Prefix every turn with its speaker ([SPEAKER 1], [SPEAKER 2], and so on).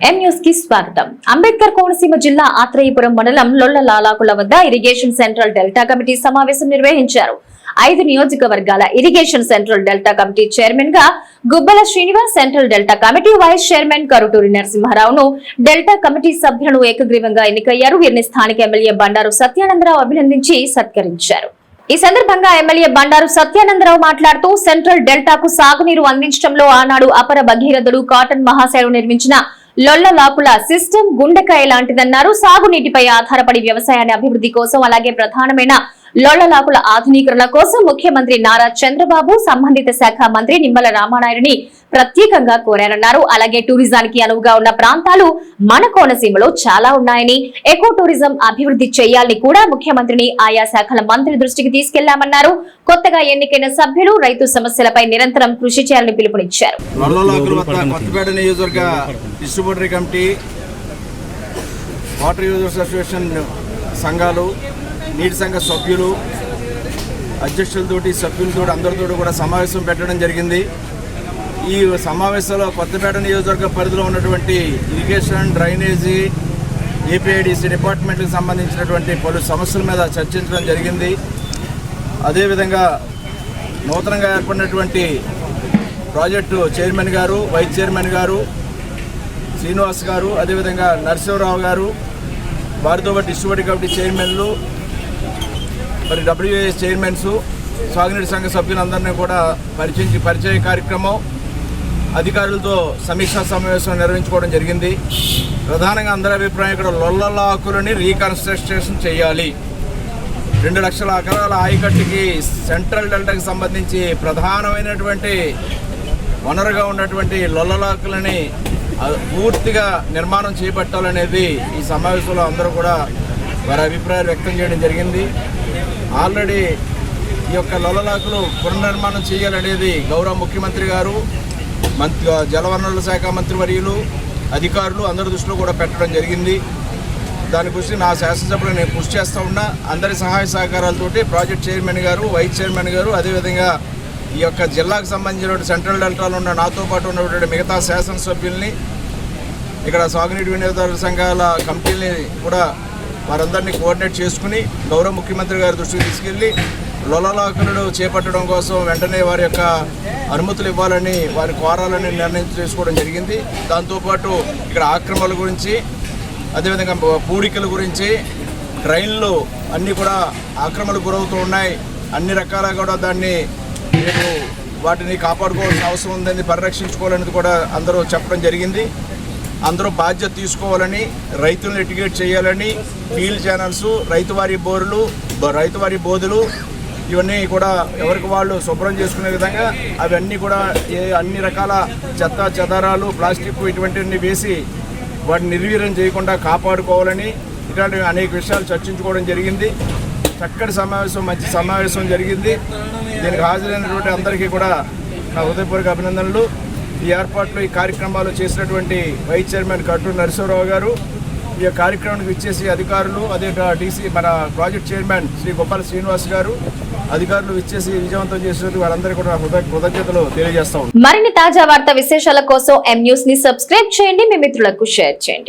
[SPEAKER 1] M news కి స్వాగతం. అంబేద్కర్ కోనసీమ జిల్లా ఆత్రేయపురం మండలం లొల్ల లాలాకుల వద్ద ఇరిగేషన్ సెంట్రల్ డెల్టా కమిటీ సమావేశం నిర్వహించారు. 5 నియోజకవర్గాల irrigation central delta committee chairman గా Gubbala Srinivas, central delta committee vice chairman Karuturi నరసింహారావును, డెల్టా కమిటీ సభ్యులను ఏకగ్రీవంగా ఎన్నికయ్యారు. వీరిని స్థానిక ఎమ్మెల్యే బండారు సత్యానందరావు అభినందించి సత్కరించారు. ఈ సందర్భంగా ఎమ్మెల్యే బండారు సత్యానందరావు మాట్లాడుతూ సెంట్రల్ డెల్టాకు సాగునీరు అందించడంలో ఆనాడు అపర భగీరథుడు కాటన్ మహాశయుడు నిర్మించిన లొల్లలాకుల సిస్టమ్ గుండెకాయ లాంటిదన్నారు. సాగునీటిపై ఆధారపడి వ్యవసాయాన్ని అభివృద్ధి కోసం, అలాగే ప్రధానమైన లొల్లలాకుల ఆధునీకరణ కోసం ముఖ్యమంత్రి నారా చంద్రబాబు, సంబంధిత శాఖ మంత్రి నిమ్మల రామానాయుడిని ప్రత్యేకంగా కోరారన్నారు. అలాగే టూరిజానికి అనువుగా ఉన్న ప్రాంతాలు మన కోనసీమలో చాలా ఉన్నాయని, ఎకో టూరిజం అభివృద్ధి చేయాలని కూడా ముఖ్యమంత్రిని ఆయా శాఖల మంత్రి దృష్టికి తీసుకెళ్లామన్నారు. కొత్తగా ఎన్నికైన సభ్యులు రైతు సమస్యలపై నిరంతరం కృషి చేయాలని పిలుపునిచ్చారు.
[SPEAKER 2] నీటి సంఘ సభ్యులు, అధ్యక్షులతోటి, సభ్యులతో అందరితో కూడా సమావేశం పెట్టడం జరిగింది. ఈ సమావేశంలో కొత్తపేట నియోజకవర్గ పరిధిలో ఉన్నటువంటి ఇరిగేషన్, డ్రైనేజీ, ఏపీఐడిసి డిపార్ట్మెంట్కి సంబంధించినటువంటి పలు సమస్యల మీద చర్చించడం జరిగింది. అదేవిధంగా నూతనంగా ఏర్పడినటువంటి ప్రాజెక్టు చైర్మన్ గారు, వైస్ చైర్మన్ గారు శ్రీనివాస్ గారు, అదేవిధంగా నరసింహరావు గారు, వారితో పాటు డిస్ట్రిబ్యూటివ్ కమిటీ చైర్మన్లు, మరి డబ్ల్యూఏఎస్ చైర్మన్స్, సాగునీటి సంఘ సభ్యులందరినీ కూడా పరిచయ కార్యక్రమం, అధికారులతో సమీక్షా సమావేశం నిర్వహించుకోవడం జరిగింది. ప్రధానంగా అందరి అభిప్రాయం ఇక్కడ లొల్లలాకులని రీకన్స్ట్రక్షన్ చేయాలి. 2 లక్షల ఎకరాల ఆయకట్టుకి సెంట్రల్ డెల్టాకి సంబంధించి ప్రధానమైనటువంటి వనరుగా ఉన్నటువంటి లొల్లలాకులని పూర్తిగా నిర్మాణం చేపట్టాలనేది ఈ సమావేశంలో అందరూ కూడా వారి అభిప్రాయాలు వ్యక్తం చేయడం జరిగింది. ఆల్రెడీ ఈ యొక్క లొల్లలాకులు పునర్నిర్మాణం చేయాలనేది గౌరవ ముఖ్యమంత్రి గారు, జలవనరుల శాఖ మంత్రివర్యులు, అధికారులు అందరి దృష్టిలో కూడా పెట్టడం జరిగింది. దాని గురించి నా శాసనసభలో నేను కృషి చేస్తూ ఉన్నా. అందరి సహాయ సహకారాలతోటి ప్రాజెక్ట్ చైర్మన్ గారు, వైస్ చైర్మన్ గారు, అదేవిధంగా ఈ యొక్క జిల్లాకు సంబంధించిన సెంట్రల్ డెల్టాలో ఉన్న నాతో పాటు ఉన్నటువంటి మిగతా శాసనసభ్యుల్ని, ఇక్కడ సాగునీటి వినియోగదారుల సంఘాల కమిటీలని కూడా వారందరినీ కోఆర్డినేట్ చేసుకుని గౌరవ ముఖ్యమంత్రి గారి దృష్టికి తీసుకెళ్లి లొల్లలాకులను చేపట్టడం కోసం వెంటనే వారి యొక్క అనుమతులు ఇవ్వాలని, వారి కోరాలని నిర్ణయం చేసుకోవడం జరిగింది. దాంతోపాటు ఇక్కడ ఆక్రమణల గురించి, అదేవిధంగా పూడికల గురించి, ట్రైన్లు అన్నీ కూడా ఆక్రమణకు గురవుతూ ఉన్నాయి. అన్ని రకాలుగా కూడా దాన్ని వాటిని కాపాడుకోవాల్సిన అవసరం ఉందని, పరిరక్షించుకోవాలనేది కూడా అందరూ చెప్పడం జరిగింది. అందరూ బాధ్యత తీసుకోవాలని, రైతులను ఎడ్యుకేట్ చేయాలని, ఫీల్డ్ ఛానల్స్, రైతువారి బోర్లు, రైతువారి బోధులు ఇవన్నీ కూడా ఎవరికి వాళ్ళు శుభ్రం చేసుకునే విధంగా అవన్నీ కూడా అన్ని రకాల చెత్త చెదారాలు, ప్లాస్టిక్ ఇటువంటివన్నీ వేసి వాటిని నిర్వీర్యం చేయకుండా కాపాడుకోవాలని ఇట్లాంటి అనేక విషయాలు చర్చించుకోవడం జరిగింది. చక్కటి సమావేశం, మంచి సమావేశం జరిగింది. దీనికి హాజరైనటువంటి అందరికీ కూడా నా హృదయపూర్వక అభినందనలు. ఈ ఏర్పాట్లు, ఈ కార్యక్రమాలు చేసినటువంటి వైస్ చైర్మన్ కరుటూరి నరసింహరావు గారు, ఈ కార్యక్రమానికి ఇచ్చేసి అధికారులు, అదే డీసీ మన ప్రాజెక్ట్ చైర్మన్ శ్రీ గుబ్బల శ్రీనివాస్ గారు, అధికారులు ఇచ్చేసి విజయవంతం చేసినందుకు వారందరికీ కూడా కృతజ్ఞతలు తెలియజేస్తాం.
[SPEAKER 1] మరిన్ని తాజా వార్తా విశేషాల కోసం ఎం న్యూస్ ని సబ్స్క్రైబ్ చేయండి, మీ మిత్రులకు షేర్ చేయండి.